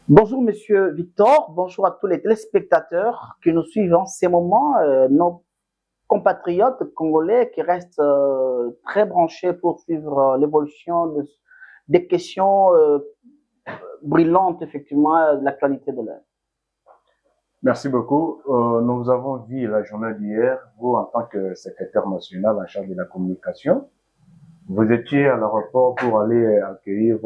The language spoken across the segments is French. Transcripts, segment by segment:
Bonjour Monsieur Victor, bonjour à tous les téléspectateurs qui nous suivent en ces moments, nos compatriotes congolais qui restent très branchés pour suivre l'évolution des questions brillantes effectivement de l'actualité de l'heure. Merci beaucoup. Nous avons vu la journée d'hier, vous en tant que secrétaire national en charge de la communication, vous étiez à l'aéroport pour aller accueillir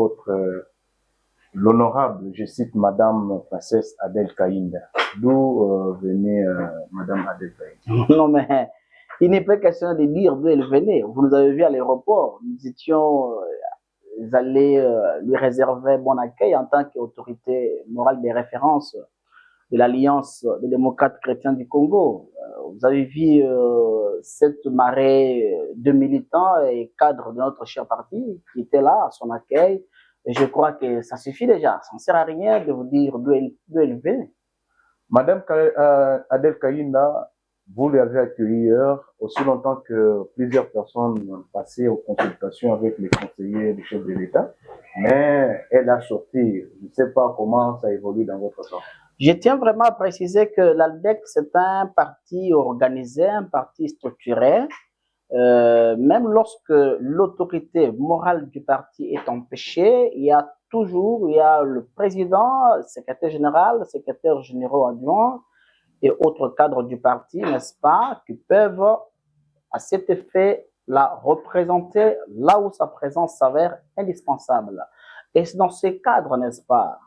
l'honorable, je cite, Madame Princesse Adèle Kaïnda. D'où venait Madame Adèle Kaïnda? Non mais il n'est pas question de dire d'où elle venait. Vous nous avez vu à l'aéroport. Nous étions allés lui réserver bon accueil en tant qu'autorité morale des références de l'Alliance des démocrates chrétiens du Congo. Vous avez vu cette marée de militants et cadres de notre cher parti qui étaient là à son accueil. Et je crois que ça suffit déjà. Ça ne sert à rien de vous dire d'où elle venait. Madame Adèle Kaïnda, vous l'avez accueillie hier, aussi longtemps que plusieurs personnes ont passé aux consultations avec les conseillers du chef de l'État, mais elle a sorti. Je ne sais pas comment ça évolue dans votre sens. Je tiens vraiment à préciser que l'ALDEC, c'est un parti organisé, un parti structuré. Même lorsque l'autorité morale du parti est empêchée, il y a le président, le secrétaire général, le secrétaire général adjoint et autres cadres du parti, n'est-ce pas, qui peuvent à cet effet la représenter là où sa présence s'avère indispensable. Et c'est dans ces cadres, n'est-ce pas,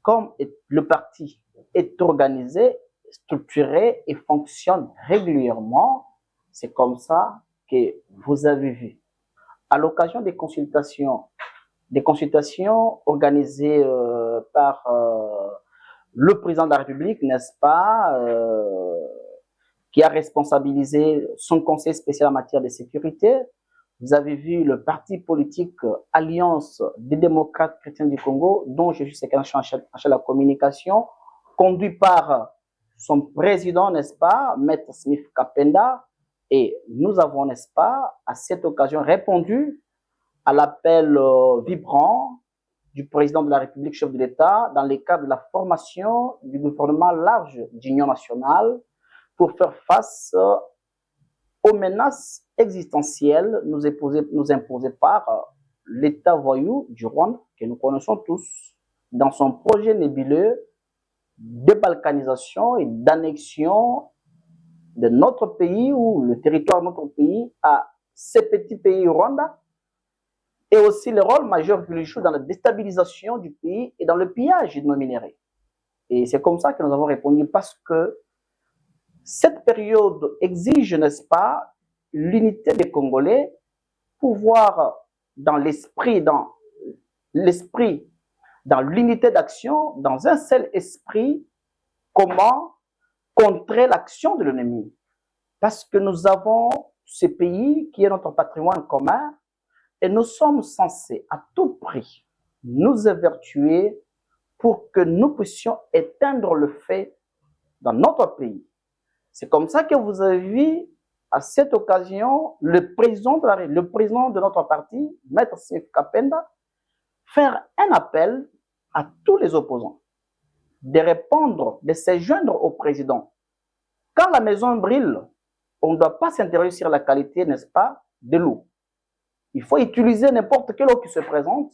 comme le parti est organisé, structuré et fonctionne régulièrement, c'est comme ça que vous avez vu. À l'occasion des consultations organisées par le président de la République, n'est-ce pas, qui a responsabilisé son conseil spécial en matière de sécurité. Vous avez vu le parti politique Alliance des démocrates chrétiens du Congo, dont je suis secrétaire en charge de la communication, conduit par son président, n'est-ce pas, Maître Smith Kapenda. Et nous avons, n'est-ce pas, à cette occasion répondu à l'appel vibrant du président de la République, chef de l'État, dans le cadre de la formation du gouvernement large d'union nationale pour faire face aux menaces existentielles nous imposées par l'État voyou du Rwanda, que nous connaissons tous, dans son projet nébuleux de balkanisation et d'annexion de notre pays ou le territoire de notre pays à ces petits pays Rwanda, et aussi le rôle majeur qu'il joue dans la déstabilisation du pays et dans le pillage de nos minéraux. Et c'est comme ça que nous avons répondu, parce que cette période exige, n'est-ce pas, l'unité des Congolais, pour voir dans l'esprit, dans l'unité d'action, dans un seul esprit, comment contrer l'action de l'ennemi. Parce que nous avons ce pays qui est notre patrimoine commun et nous sommes censés à tout prix nous évertuer pour que nous puissions éteindre le feu dans notre pays. C'est comme ça que vous avez vu à cette occasion le président de notre parti, Maître Smith Kapenda, faire un appel à tous les opposants de répondre, de se joindre au président. Quand la maison brûle, on ne doit pas s'interroger sur la qualité, n'est-ce pas, de l'eau. Il faut utiliser n'importe quelle eau qui se présente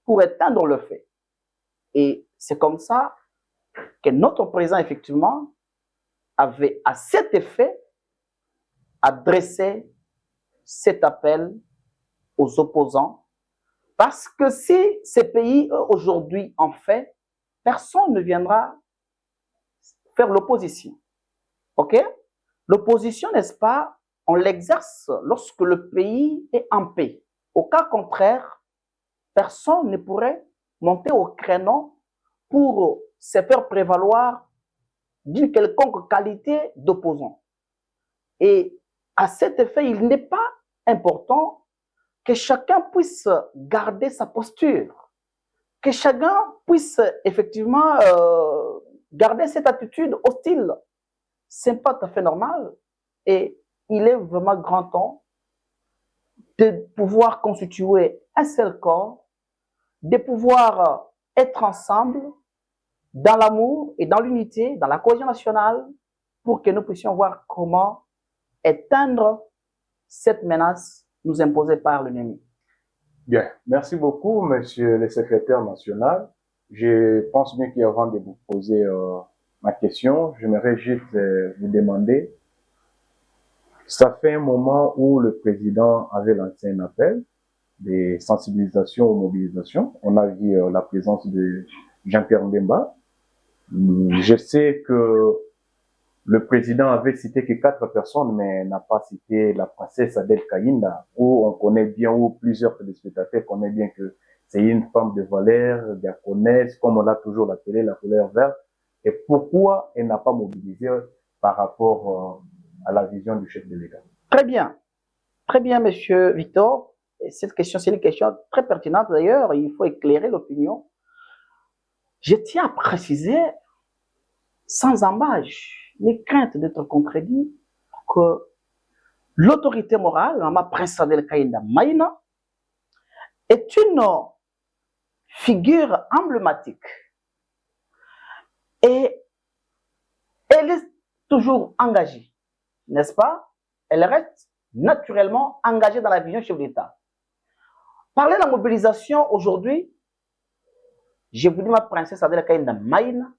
pour éteindre le feu. Et c'est comme ça que notre président, effectivement, avait à cet effet adressé cet appel aux opposants. Parce que si ces pays, aujourd'hui, en fait, personne ne viendra faire l'opposition. OK? L'opposition, n'est-ce pas, on l'exerce lorsque le pays est en paix. Au cas contraire, personne ne pourrait monter au créneau pour se faire prévaloir d'une quelconque qualité d'opposant. Et à cet effet, il n'est pas important que chacun puisse garder sa posture, que chacun puisse effectivement garder cette attitude hostile. Ce n'est pas tout à fait normal. Et il est vraiment grand temps de pouvoir constituer un seul corps, de pouvoir être ensemble dans l'amour et dans l'unité, dans la cohésion nationale, pour que nous puissions voir comment éteindre cette menace nous imposée par l'ennemi. Bien, merci beaucoup, monsieur le secrétaire national. Je pense bien qu'avant de vous poser ma question, j'aimerais juste vous demander, ça fait un moment où le président avait lancé un appel de sensibilisation aux mobilisations. On a vu la présence de Jean-Pierre Mbemba. Je sais que le président avait cité que 4 personnes, mais n'a pas cité la princesse Adel Kayinda, où on connaît bien, où plusieurs téléspectateurs connaissent bien que c'est une femme de valeur, diaconesse, comme on l'a toujours appelé, la couleur verte. Et pourquoi elle n'a pas mobilisé par rapport à la vision du chef de l'État? Très bien, monsieur Victor. Et cette question, c'est une question très pertinente d'ailleurs, il faut éclairer l'opinion. Je tiens à préciser, sans embâche, les craintes d'être contredit, que l'autorité morale, ma Prince Adel Kayinda Maïna, est une figure emblématique. Et elle est toujours engagée, n'est-ce pas? Elle reste naturellement engagée dans la vision du chef d'État. Parler de la mobilisation aujourd'hui, je vous dis, ma princesse Adel Kayinda Maïna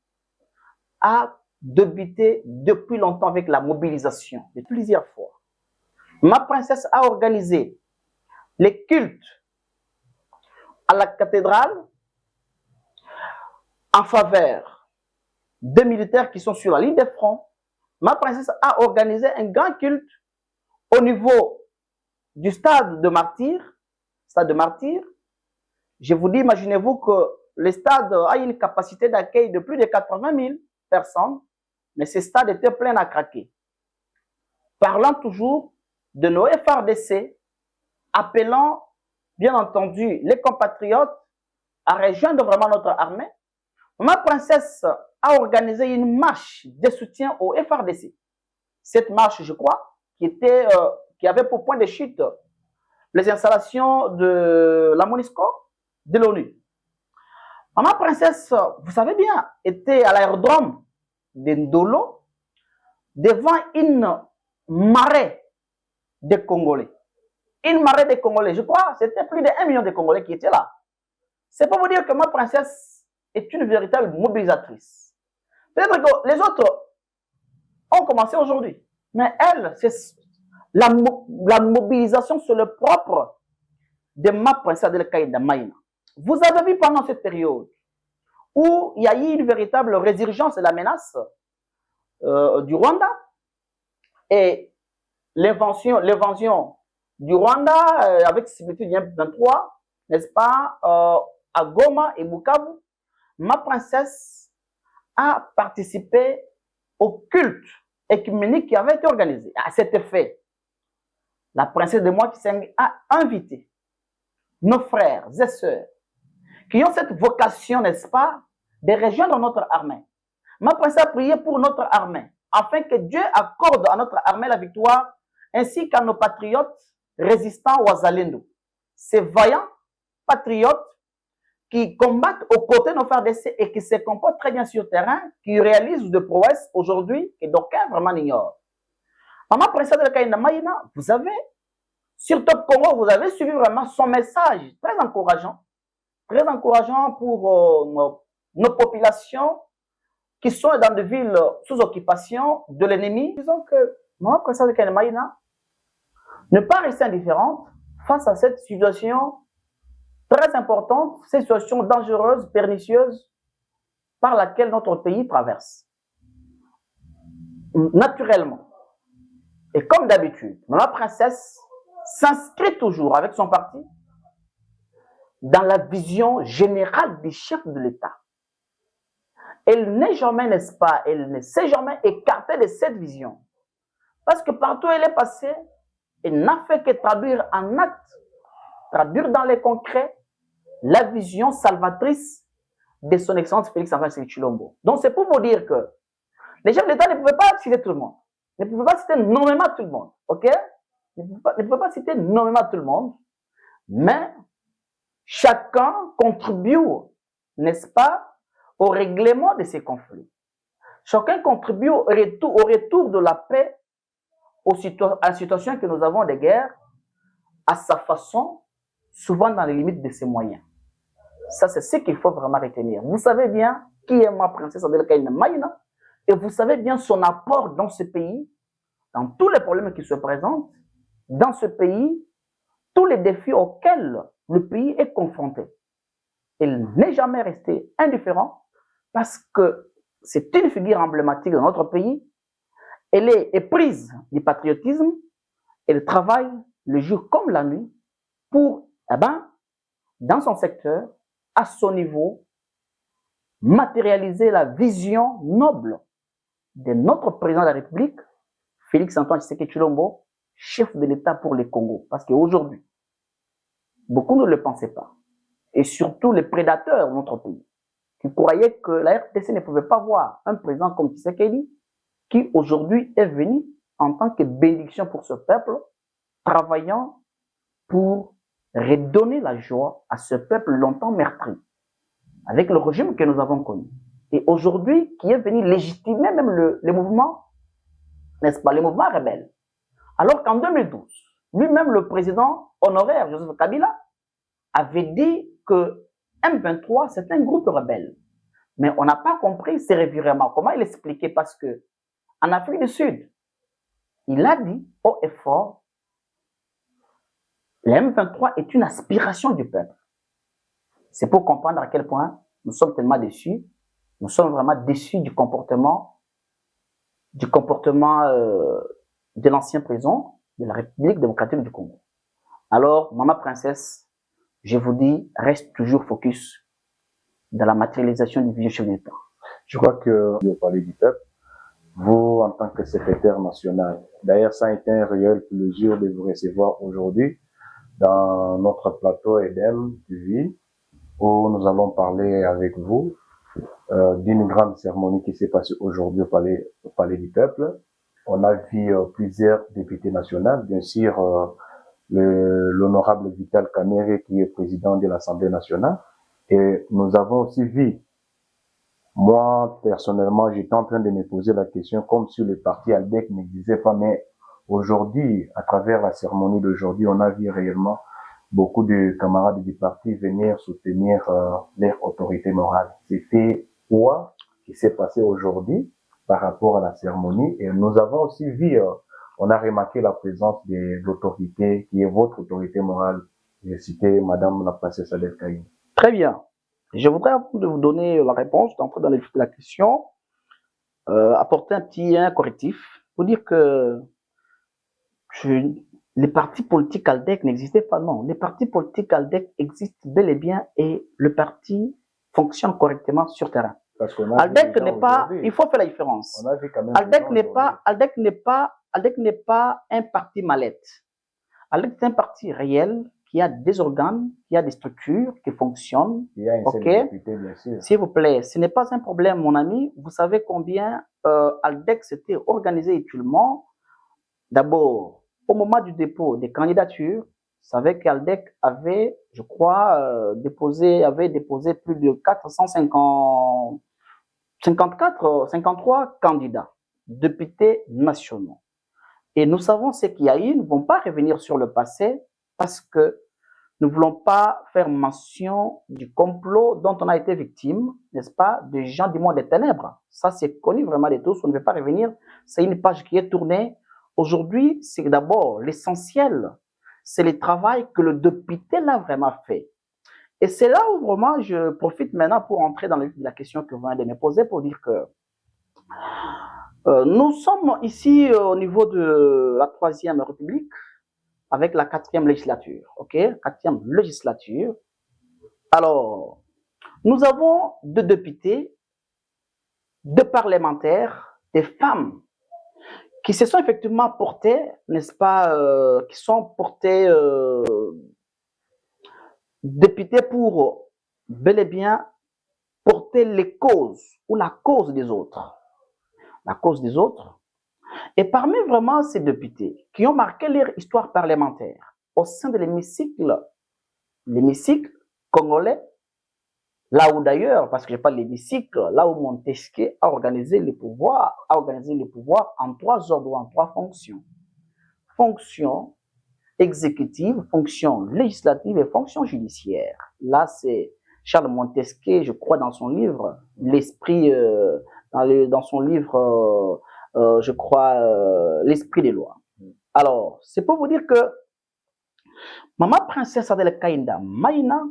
a débuté depuis longtemps avec la mobilisation, de plusieurs fois. Ma princesse a organisé les cultes à la cathédrale en faveur des militaires qui sont sur la ligne de front. Ma princesse a organisé un grand culte au niveau du stade de Martyrs. Je vous dis, imaginez-vous que le stade a une capacité d'accueil de plus de 80 000 personnes, mais ce stade était plein à craquer. Parlant toujours de nos FRDC, appelant bien entendu les compatriotes à rejoindre vraiment notre armée, ma princesse a organisé une marche de soutien au FRDC. Cette marche, je crois, qui avait pour point de chute les installations de la MONUSCO, de l'ONU. Ma princesse, vous savez bien, était à l'aérodrome de Ndolo devant une marée de Congolais. Une marée de Congolais, je crois, c'était plus de 1 million de Congolais qui étaient là. C'est pour vous dire que ma princesse est une véritable mobilisatrice. Peut-être que les autres ont commencé aujourd'hui, mais elle, c'est la mobilisation, c'est le propre de ma princesse Adel Kayinda Maïna. Vous avez vu pendant cette période où il y a eu une véritable résurgence de la menace du Rwanda et l'invention du Rwanda avec similitude du 23, n'est-ce pas, à Goma et Bukavu, ma princesse a participé au culte écuménique qui avait été organisé. À cet effet, la princesse de moi qui a invité nos frères et sœurs qui ont cette vocation, n'est-ce pas, de rejoindre notre armée. Ma princesse a prié pour notre armée, afin que Dieu accorde à notre armée la victoire, ainsi qu'à nos patriotes résistants aux Azalendo. Ces vaillants patriotes qui combattent aux côtés de nos frères d'essai et qui se comportent très bien sur le terrain, qui réalisent de prouesses aujourd'hui et d'aucuns vraiment l'ignorent. Maman princesse de Kayinda Maïna, vous avez, sur Top Congo, vous avez suivi vraiment son message très encourageant pour nos populations qui sont dans des villes sous occupation de l'ennemi. Disons que Maman princesse de Kayinda Maïna ne pas rester indifférente face à cette situation très importante, cette situation dangereuse, pernicieuse, par laquelle notre pays traverse. Naturellement, et comme d'habitude, la princesse s'inscrit toujours avec son parti dans la vision générale des chefs de l'État. Elle n'est jamais, n'est-ce pas, elle ne s'est jamais écartée de cette vision. Parce que partout où elle est passée, elle n'a fait que traduire en acte, traduire dans les concrets, la vision salvatrice de son excellence Félix Antoine Tshisekedi Tshilombo. Donc c'est pour vous dire que les chefs d'État ne pouvaient pas citer tout le monde. ne pouvez pas citer nommément tout le monde, ok? Ne pouvez pas citer nommément tout le monde, mais chacun contribue, n'est-ce pas, au règlement de ces conflits. Chacun contribue au retour de la paix à la situation que nous avons de guerre, à sa façon, souvent dans les limites de ses moyens. Ça, c'est ce qu'il faut vraiment retenir. Vous savez bien qui est ma princesse Adel Kaïna Maïna, et vous savez bien son apport dans ce pays, dans tous les problèmes qui se présentent, dans ce pays, tous les défis auxquels le pays est confronté. Elle n'est jamais restée indifférent parce que c'est une figure emblématique de notre pays. Elle est éprise du patriotisme. Elle travaille le jour comme la nuit pour, dans son secteur, à son niveau, matérialiser la vision noble de notre président de la République, Félix-Antoine Tshisekedi Tshilombo, chef de l'État pour le Congo. Parce qu'aujourd'hui, beaucoup ne le pensaient pas. Et surtout les prédateurs de notre pays, qui croyaient que la RTC ne pouvait pas voir un président comme Tshisekedi, qui aujourd'hui est venu en tant que bénédiction pour ce peuple, travaillant pour redonner la joie à ce peuple longtemps meurtri, avec le régime que nous avons connu. Et aujourd'hui, qui est venu légitimer même le mouvement, n'est-ce pas, le mouvement rebelle. Alors qu'en 2012, lui-même le président honoraire, Joseph Kabila, avait dit que M23, c'est un groupe rebelle. Mais on n'a pas compris ces revirements. Comment il expliquait? Parce que en Afrique du Sud, il a dit haut et fort, le M23 est une aspiration du peuple. C'est pour comprendre à quel point nous sommes tellement déçus. Nous sommes vraiment déçus du comportement de l'ancien président de la République démocratique du Congo. Alors, maman princesse, je vous dis, reste toujours focus dans la matérialisation du vieux chef d'État. Je crois que vous parlez du peuple, vous en tant que secrétaire national. D'ailleurs, ça a été un réel plaisir de vous recevoir aujourd'hui dans notre plateau EDEM TV, où nous allons parler avec vous d'une grande cérémonie qui s'est passée aujourd'hui au palais du peuple. On a vu plusieurs députés nationaux, bien sûr l'honorable Vital Kamerhe qui est président de l'Assemblée nationale. Et nous avons aussi vu, moi personnellement, j'étais en train de me poser la question comme si le parti ALDEC n'existait pas, mais aujourd'hui, à travers la cérémonie d'aujourd'hui, on a vu réellement beaucoup de camarades du parti venir soutenir leur autorité morale. C'était quoi qui s'est passé aujourd'hui par rapport à la cérémonie. Et nous avons aussi vu, on a remarqué la présence de l'autorité qui est votre autorité morale. J'ai cité Madame la princesse Adel Kaïna. Très bien. Je voudrais, avant de vous donner la réponse, d'entrer dans la question, apporter un petit correctif pour dire que les partis politiques ALDEC n'existaient pas. Non, les partis politiques ALDEC existent bel et bien et le parti fonctionne correctement sur terrain. ALDEC n'est pas, il faut faire la différence. ALDEC n'est pas un parti mallette. ALDEC est un parti réel qui a des organes, qui a des structures qui fonctionnent. Il y a une député, bien sûr. S'il vous plaît, ce n'est pas un problème, mon ami. Vous savez combien ALDEC s'était organisé utilement. D'abord, au moment du dépôt des candidatures, vous savez qu'ALDEC avait, je crois, déposé plus de 53 candidats, députés nationaux. Et nous savons ce qu'il y a eu, nous ne vont pas revenir sur le passé parce que nous ne voulons pas faire mention du complot dont on a été victime, n'est-ce pas, des gens du monde des ténèbres. Ça, c'est connu vraiment de tous, on ne veut pas revenir. C'est une page qui est tournée. Aujourd'hui, c'est d'abord l'essentiel, c'est le travail que le député l'a vraiment fait. Et c'est là où vraiment je profite maintenant pour entrer dans la question que vous venez de me poser pour dire que nous sommes ici au niveau de la 3e République avec la 4e législature, ok? 4e législature. Alors, nous avons 2 députés, 2 parlementaires, des femmes qui se sont effectivement portés, n'est-ce pas, qui sont portés députés pour bel et bien porter les causes ou la cause des autres. La cause des autres. Et parmi vraiment ces députés qui ont marqué leur histoire parlementaire au sein de l'hémicycle congolais, là où d'ailleurs, parce que je parle de l'hémicycle, là où Montesquieu a organisé le pouvoir en 3 ordres ou en 3 fonctions. Fonction exécutive, fonction législative et fonction judiciaire. Là, c'est Charles Montesquieu, je crois, dans son livre, l'esprit, dans son livre, je crois, l'esprit des lois. Alors, c'est pour vous dire que Maman Princesse Adèle Kaïnda Maïna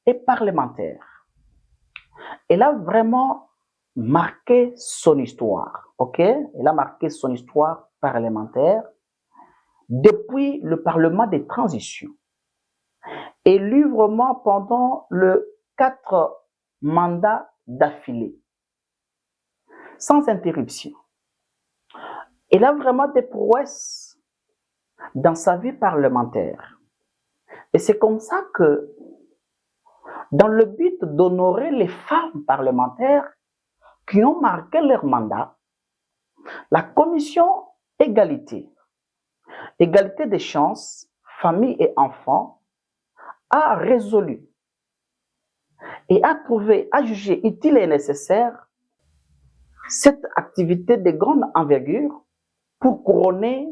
est parlementaire. Elle a vraiment marqué son histoire, ok? Elle a marqué son histoire parlementaire depuis le Parlement des transitions. Élue vraiment pendant le 4 mandats d'affilée, sans interruption. Elle a vraiment des prouesses dans sa vie parlementaire. Et c'est comme ça que, dans le but d'honorer les femmes parlementaires qui ont marqué leur mandat, la commission égalité des chances, famille et enfants, a résolu et a jugé utile et nécessaire cette activité de grande envergure pour couronner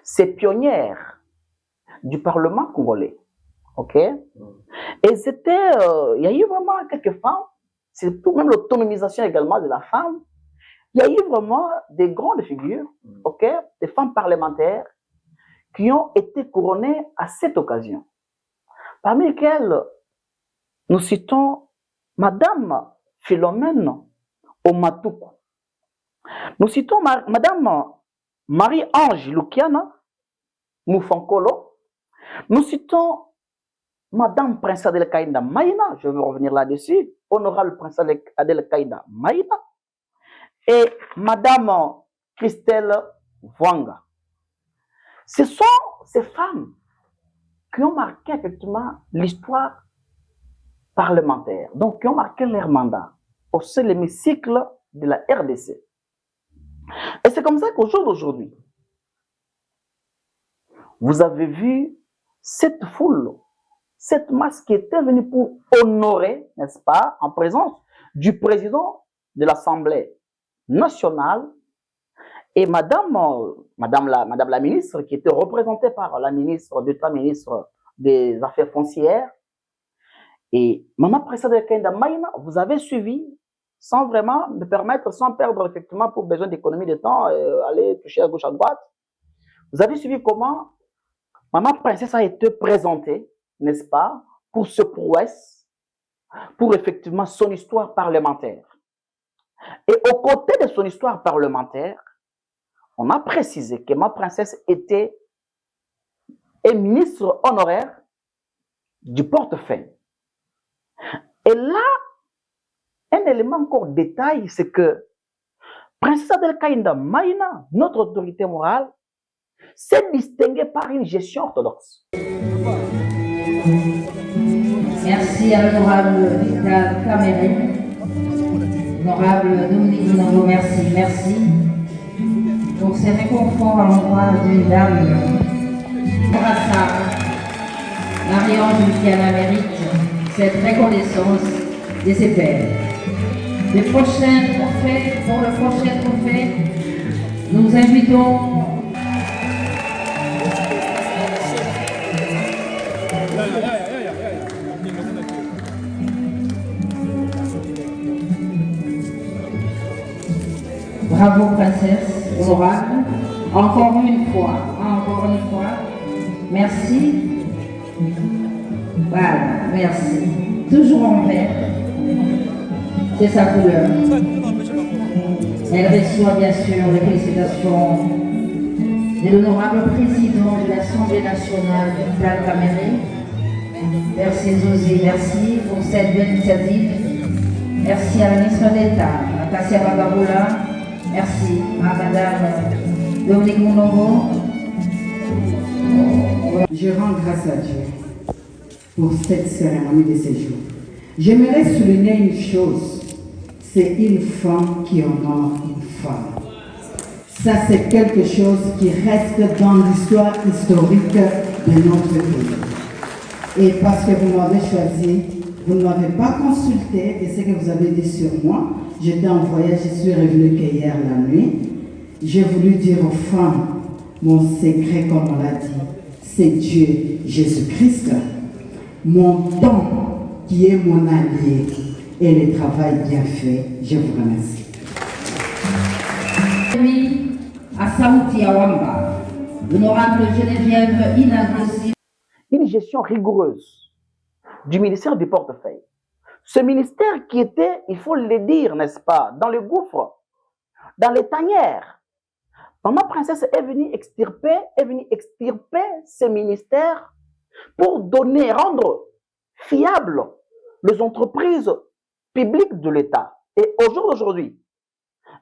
ces pionnières du Parlement congolais. Ok? Et c'était, il y a eu vraiment quelques femmes, c'est tout même l'autonomisation également de la femme. Il y a eu vraiment des grandes figures, ok, des femmes parlementaires qui ont été couronnées à cette occasion. Parmi lesquelles nous citons Madame Philomène Omatuku. Nous citons Madame Marie-Ange Lukiana Moufankolo. Nous citons Madame Princesse Adèle Kaïnda Maïna, je vais revenir là-dessus, Honorable Princesse Adèle Kaïnda Maïna, et Madame Christelle Vwanga. Ce sont ces femmes qui ont marqué effectivement l'histoire parlementaire, donc qui ont marqué leur mandat au sein de l'hémicycle de la RDC. Et c'est comme ça qu'au jour d'aujourd'hui, vous avez vu cette foule, cette masse qui était venue pour honorer, n'est-ce pas, en présence du président de l'Assemblée nationale et Madame la ministre qui était représentée par la ministre d'État, ministre des Affaires foncières. Et Maman Princesse Adèle Kaïnda Maïna, vous avez suivi sans vraiment me permettre, sans perdre effectivement pour besoin d'économie de temps, aller toucher à gauche à droite. Vous avez suivi comment Maman Princesse a été présentée, n'est-ce pas, pour ce prouesse, pour effectivement son histoire parlementaire. Et aux côtés de son histoire parlementaire, on a précisé que ma princesse était ministre honoraire du portefeuille. Et là, un élément encore détail, c'est que Princesse Adèle Kaïnda Maïna, notre autorité morale, s'est distinguée par une gestion orthodoxe. Merci à l'honorable Vital Kamere, l'honorable Dominique Nongo, merci pour ces réconforts à l'endroit d'une dame. Brassard, Marie-Ange Lukiana mérite cette reconnaissance de ses pairs. Pour le prochain trophée, nous invitons bravo princesse, honorable, encore une fois, merci. Voilà, merci. Toujours en vert, c'est sa couleur. Elle reçoit bien sûr les félicitations de l'honorable président de l'Assemblée nationale, Vital Kamere. Merci Zosé, merci pour cette belle initiative. Merci à la ministre d'État, à Kassia Bagaboula. Merci à Madame Dominique Mounongo. Je rends grâce à Dieu pour cette cérémonie de séjour. J'aimerais souligner une chose, c'est une femme qui honore une femme. Ça, c'est quelque chose qui reste dans l'histoire historique de notre pays. Et parce que vous m'avez choisi, vous ne m'avez pas consulté, et ce que vous avez dit sur moi, j'étais en voyage, je suis revenue qu'hier la nuit. J'ai voulu dire aux femmes, mon secret, comme on l'a dit, c'est Dieu, Jésus-Christ. Mon don qui est mon allié et le travail bien fait. Je vous remercie. À Saouti Awamba, l'honorable Geneviève Inagossi. Une gestion rigoureuse du ministère du portefeuille. Ce ministère qui était, il faut le dire, n'est-ce pas, dans le gouffre, dans les tanières. Maman Princesse est venue extirper ce ministère pour donner, rendre fiables les entreprises publiques de l'État. Et au jour d'aujourd'hui,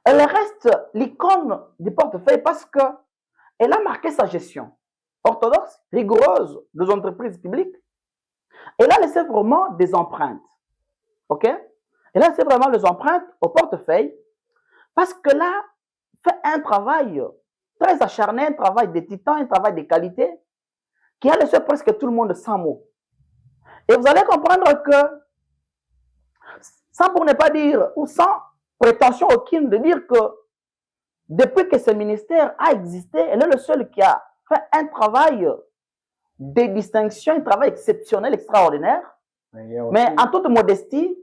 elle reste l'icône du portefeuille parce qu'elle a marqué sa gestion orthodoxe, rigoureuse des entreprises publiques. Elle a laissé vraiment des empreintes. OK? Elle a laissé vraiment les empreintes au portefeuille parce qu'elle a fait un travail très acharné, un travail de titan, un travail de qualité qui a laissé presque tout le monde sans mots. Et vous allez comprendre que, sans pour ne pas dire, ou sans prétention aucune de dire que depuis que ce ministère a existé, elle est le seul qui a fait un travail de distinction, un travail exceptionnel, extraordinaire. Mais en toute modestie,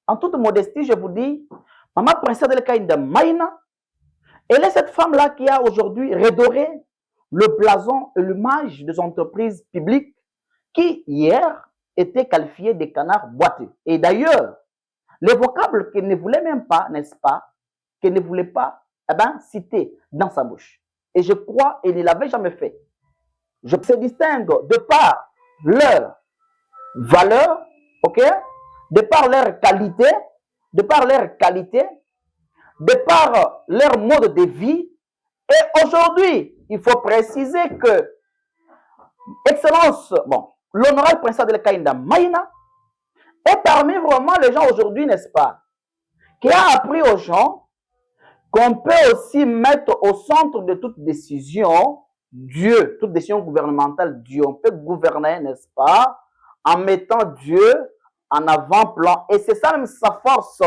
je vous dis, Maman Princesse Adelkaïnda Maïna, elle est cette femme-là qui a aujourd'hui redoré le blason et l'image des entreprises publiques qui, hier, étaient qualifiées de canards boiteux. Et d'ailleurs, les vocables qu'elle ne voulait même pas, n'est-ce pas, qu'elle ne voulait pas, citer dans sa bouche. Et je crois qu'elle ne l'avait jamais fait. Je se distingue de par leur valeur, ok, de par leur qualité, de par leur mode de vie. Et aujourd'hui, il faut préciser que, Excellence, l'honorable Princesse Adelkaïnda Maïna est parmi vraiment les gens aujourd'hui, n'est-ce pas, qui a appris aux gens qu'on peut aussi mettre au centre de toute décision Dieu, toute décision gouvernementale, Dieu. On peut gouverner, n'est-ce pas, en mettant Dieu en avant-plan. Et c'est ça même sa force.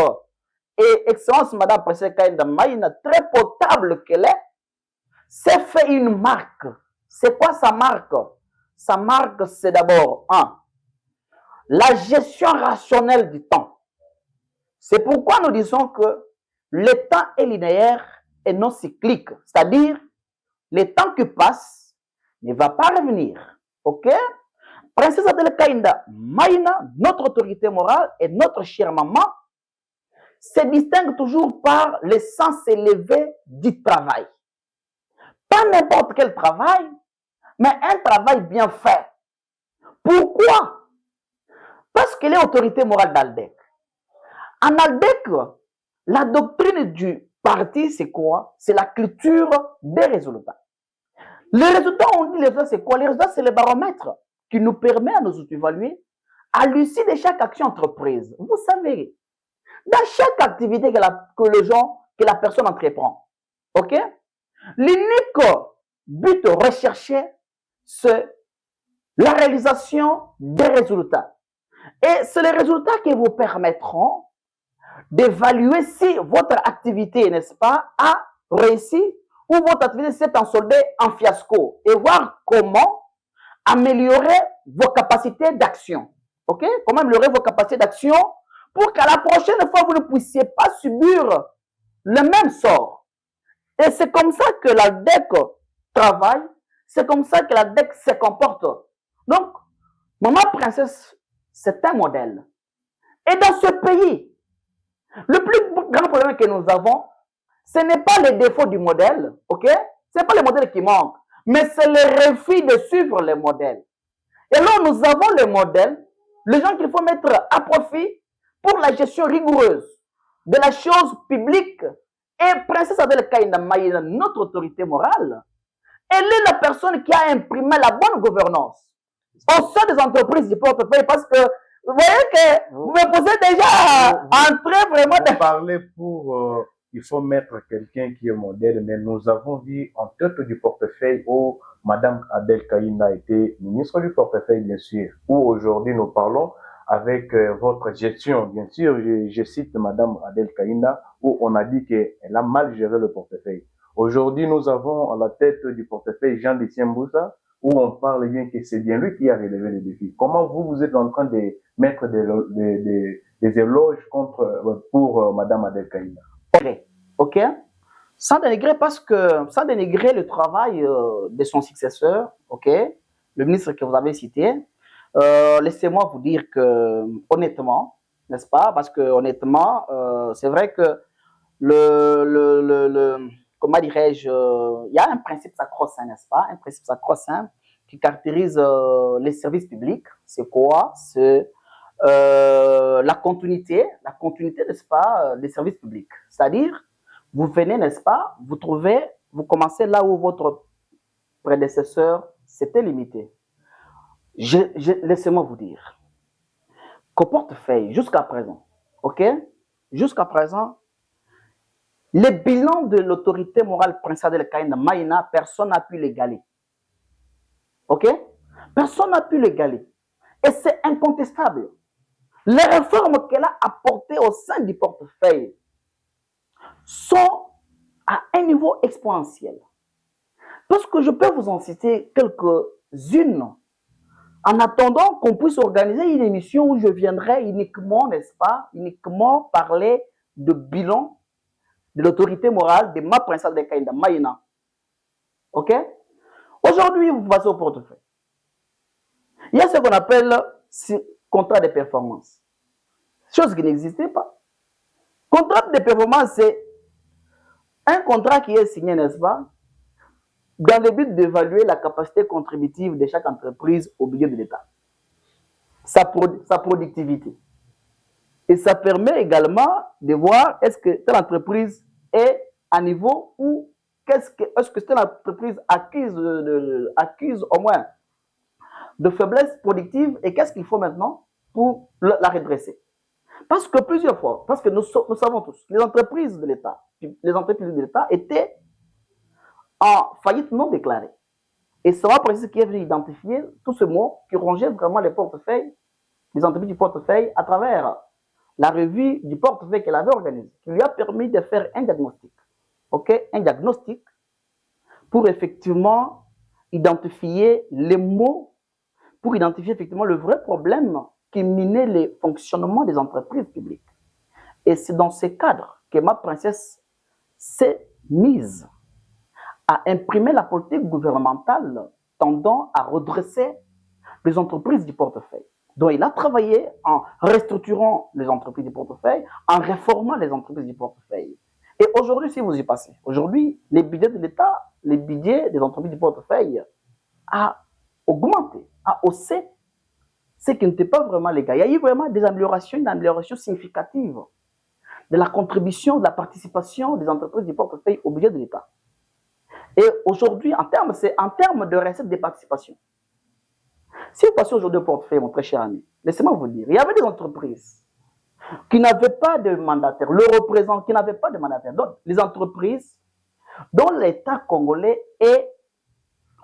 Et Excellence, Madame Princesse Adelkaïnda Maïna, très potable qu'elle est, s'est fait une marque. C'est quoi sa marque? Sa marque, c'est d'abord, la gestion rationnelle du temps. C'est pourquoi nous disons que le temps est linéaire et non cyclique. C'est-à-dire, le temps qui passe ne va pas revenir. OK? Princesse Adelkaïnda Maïna, notre autorité morale et notre chère maman, se distingue toujours par le sens élevé du travail. Pas n'importe quel travail, mais un travail bien fait. Pourquoi? Parce qu'elle est autorité morale d'Aldec. En Aldec, la doctrine du parti, c'est quoi? C'est la culture des résultats. Les résultats, on dit les résultats, c'est quoi? Les résultats, c'est le baromètre qui nous permet à nous évaluer à l'issue de chaque action entreprise. Vous savez, dans chaque activité que la personne entreprend, ok? L'unique but recherché, c'est la réalisation des résultats. Et c'est les résultats qui vous permettront d'évaluer si votre activité, n'est-ce pas, a réussi ou votre activité s'est soldée en fiasco et voir comment améliorer vos capacités d'action. OK? Comment améliorer vos capacités d'action pour qu'à la prochaine fois, vous ne puissiez pas subir le même sort. Et c'est comme ça que la DEC travaille, c'est comme ça que la DEC se comporte. Donc, Maman Princesse, c'est un modèle. Et dans ce pays, le plus grand problème que nous avons, ce n'est pas les défauts du modèle, ok? Ce n'est pas le modèle qui manque, mais c'est le refus de suivre le modèle. Et là, nous avons le modèle, les gens qu'il faut mettre à profit pour la gestion rigoureuse de la chose publique. Et Princesse Adelkaïnda Maïna, notre autorité morale, elle est la personne qui a imprimé la bonne gouvernance au sein des entreprises du portefeuille parce que vous voyez que vous me posez déjà entrer vraiment... Vous parlez pour il faut mettre quelqu'un qui est modèle, mais nous avons vu en tête du portefeuille où Madame Adel Kaïna était ministre du portefeuille, bien sûr, où aujourd'hui nous parlons avec votre gestion, bien sûr, je cite Madame Adel Kaïna, où on a dit qu'elle a mal géré le portefeuille. Aujourd'hui, nous avons à la tête du portefeuille Jean-Lucien Mboussa, où on parle bien que c'est bien lui qui a relevé les défis. Comment vous êtes en train de mettre des éloges pour Madame Adel Kaïna? Ok. Sans dénigrer le travail de son successeur, ok, le ministre que vous avez cité, laissez-moi vous dire que, honnêtement, n'est-ce pas, parce que honnêtement, c'est vrai que comment dirais-je, il y a un principe sacro-saint, n'est-ce pas, un principe sacro-saint qui caractérise les services publics. C'est quoi? C'est la continuité, n'est-ce pas, des services publics. C'est-à-dire, vous venez, n'est-ce pas, vous commencez là où votre prédécesseur s'était limité. Laissez-moi vous dire qu'au portefeuille, jusqu'à présent, ok, jusqu'à présent, les bilans de l'autorité morale Prince Adel Kaïna Maïna, personne n'a pu l'égaler. Ok? Personne n'a pu l'égaler. Et c'est incontestable. Les réformes qu'elle a apportées au sein du portefeuille sont à un niveau exponentiel. Parce que je peux vous en citer quelques-unes en attendant qu'on puisse organiser une émission où je viendrai uniquement, n'est-ce pas, uniquement parler de bilan de l'autorité morale de ma princesse de Kaïna, Maïna. Ok? Aujourd'hui, vous passez au portefeuille. Il y a ce qu'on appelle contrat de performance. Chose qui n'existait pas. Contrat de performance, c'est un contrat qui est signé, n'est-ce pas, dans le but d'évaluer la capacité contributive de chaque entreprise au budget de l'État, sa productivité. Et ça permet également de voir est-ce que telle entreprise est à niveau ou est-ce que telle entreprise accuse au moins de faiblesse productive et qu'est-ce qu'il faut maintenant pour la redresser. Parce que plusieurs fois, parce que nous savons tous, les entreprises de l'État étaient en faillite non déclarée. Et c'est moi qui est venu identifier tous ces mots qui rongeaient vraiment les portefeuilles, les entreprises du portefeuille à travers la revue du portefeuille qu'elle avait organisée, qui lui a permis de faire un diagnostic. Ok, un diagnostic pour effectivement identifier les mots, pour identifier effectivement le vrai problème qui minait le fonctionnement des entreprises publiques. Et c'est dans ce cadre que ma princesse s'est mise à imprimer la politique gouvernementale tendant à redresser les entreprises du portefeuille. Donc, il a travaillé en restructurant les entreprises du portefeuille, en réformant les entreprises du portefeuille. Et aujourd'hui, si vous y passez, aujourd'hui, les budgets de l'État, les budgets des entreprises du portefeuille a augmenté, a haussé, ce qui n'était pas vraiment les gars. Il y a eu vraiment des améliorations, une amélioration significative de la contribution, de la participation des entreprises du portefeuille au budget de l'État. Et aujourd'hui, c'est en termes de recettes de participation. Si vous passez aujourd'hui au portefeuille, mon très cher ami, laissez-moi vous dire, il y avait des entreprises qui n'avaient pas de mandataire, le représentant qui n'avait pas de mandataire. Donc, les entreprises dont l'État congolais est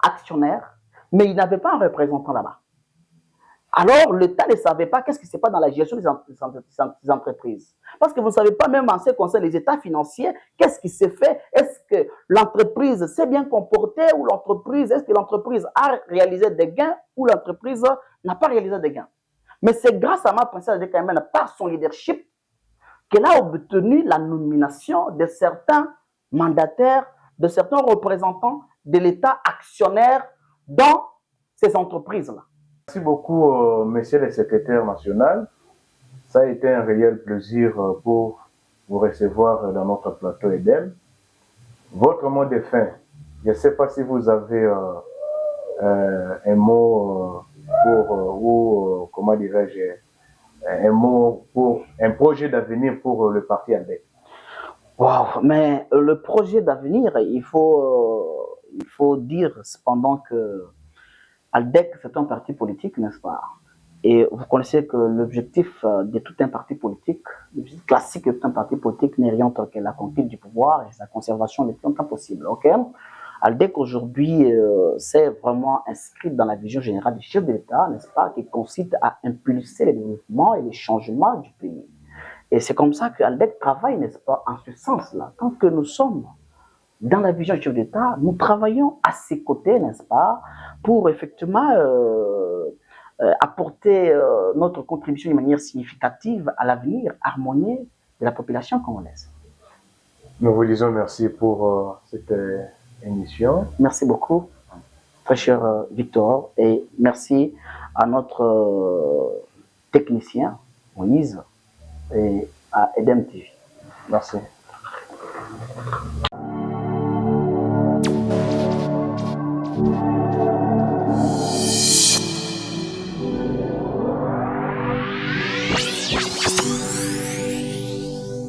actionnaire, mais il n'avait pas un représentant là-bas. Alors, l'État ne savait pas qu'est-ce qui se passe dans la gestion des entreprises. Parce que vous ne savez pas, même en ce qui concerne les états financiers, qu'est-ce qui s'est fait? Est-ce que l'entreprise s'est bien comportée ou est-ce que l'entreprise a réalisé des gains ou l'entreprise n'a pas réalisé des gains? Mais c'est grâce à ma princesse de Kaïna, par son leadership, qu'elle a obtenu la nomination de certains mandataires, de certains représentants de l'État actionnaire dans ces entreprises-là. Merci beaucoup, monsieur le secrétaire national. Ça a été un réel plaisir pour vous recevoir dans notre plateau EDEM. Votre mot de fin, je ne sais pas si vous avez un mot ou comment dirais-je, un mot pour un projet d'avenir pour le parti ALDEC. Wow, mais le projet d'avenir, il faut dire cependant que ALDEC, c'est un parti politique, n'est-ce pas? Et vous connaissez que l'objectif de tout un parti politique, l'objectif classique de tout un parti politique n'est rien d'autre que la conquête du pouvoir et sa conservation le plus longtemps possible. Okay? ALDEC aujourd'hui s'est vraiment inscrit dans la vision générale du chef de l'État, n'est-ce pas, qui consiste à impulser le développement et les changements du pays. Et c'est comme ça que ALDEC travaille, n'est-ce pas, en ce sens-là. Tant que nous sommes dans la vision du chef d'État, nous travaillons à ses côtés, n'est-ce pas, pour effectivement apporter notre contribution de manière significative à l'avenir harmonieux de la population congolaise. Nous vous disons merci pour cette émission. Merci beaucoup, très cher Victor, et merci à notre technicien, Moïse, et à Edem TV. Merci.